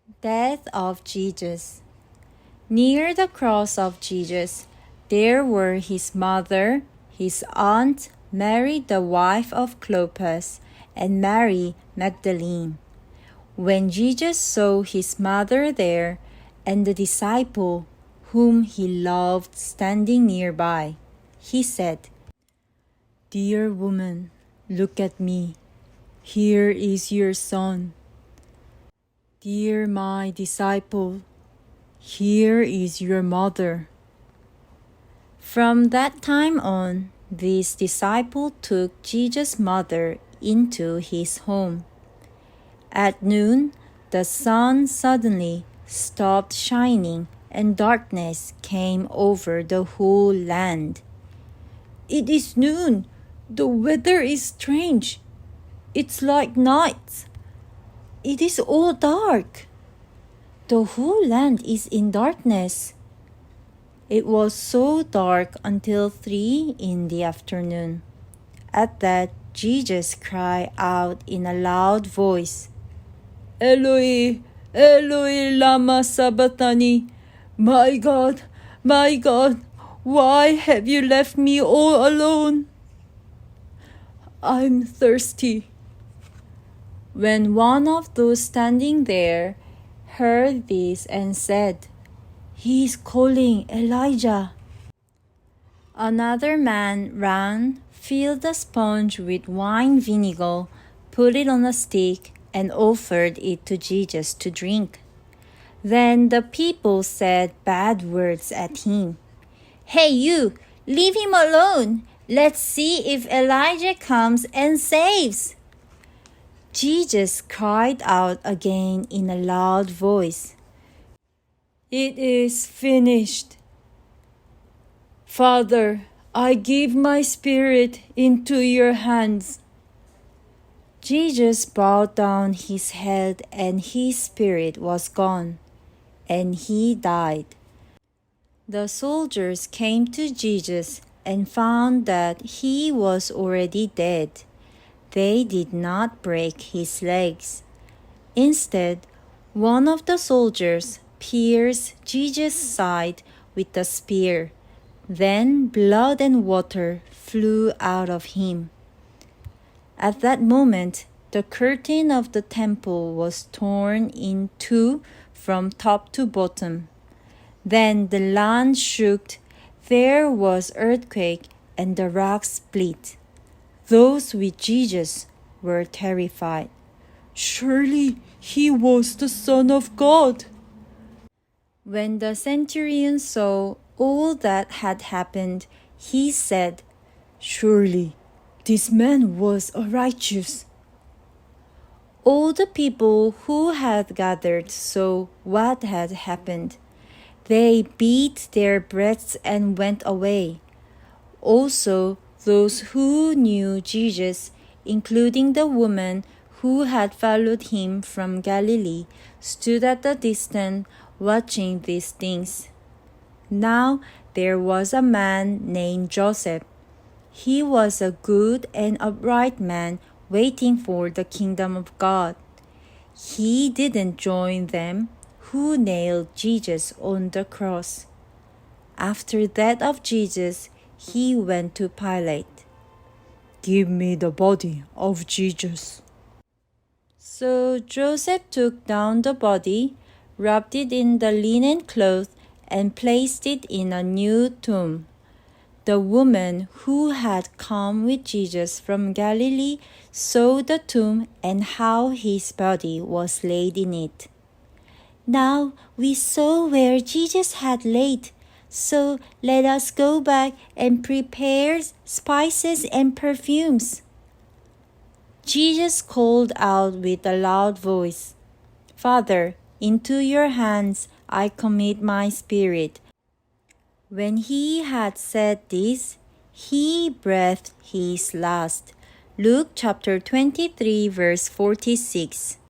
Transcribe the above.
Death of Jesus. Near the cross of Jesus, there were his mother, his aunt, Mary the wife of Clopas, and Mary Magdalene. When Jesus saw his mother there and the disciple whom he loved standing nearby, he said, "Dear woman, look at me. Here is your son. Dear my disciple, here is your mother." From that time on, this disciple took Jesus' mother into his home. At noon, the sun suddenly stopped shining and darkness came over the whole land. "It is noon. The weather is strange. It's like night. It is all dark. The whole land is in darkness." It was so dark until 3 in the afternoon. At that, Jesus cried out in a loud voice, "Eloi, Eloi, lama sabachthani? My God, why have you left me all alone? I'm thirsty." When one of those standing there heard this and said, "He is calling Elijah," another man ran, filled a sponge with wine vinegar, put it on a stick, and offered it to Jesus to drink. Then the people said bad words at him. "Hey you, leave him alone. Let's see if Elijah comes and saves." Jesus cried out again in a loud voice, "It is finished. Father, I give my spirit into your hands." Jesus bowed down his head and his spirit was gone, and he died. The soldiers came to Jesus and found that he was already dead. They did not break his legs. Instead, one of the soldiers pierced Jesus' side with a spear. Then blood and water flew out of him. At that moment, the curtain of the temple was torn in two from top to bottom. Then the land shook, there was earthquake, and the rocks split. Those with Jesus were terrified. "Surely he was the Son of God." When the centurion saw all that had happened, he said, "Surely this man was a righteous." All the people who had gathered saw what had happened. They beat their breasts and went away. Also, those who knew Jesus, including the woman who had followed him from Galilee, stood at a distance watching these things. Now there was a man named Joseph. He was a good and upright man waiting for the kingdom of God. He didn't join them who nailed Jesus on the cross. After that of Jesus, he went to Pilate. "Give me the body of Jesus." So Joseph took down the body, wrapped it in the linen cloth, and placed it in a new tomb. The woman who had come with Jesus from Galilee saw the tomb and how his body was laid in it. "Now we saw where Jesus had laid, so let us go back and prepare spices and perfumes." Jesus called out with a loud voice, "Father, into your hands I commit my spirit." When he had said this, he breathed his last. Luke chapter 23 verse 46.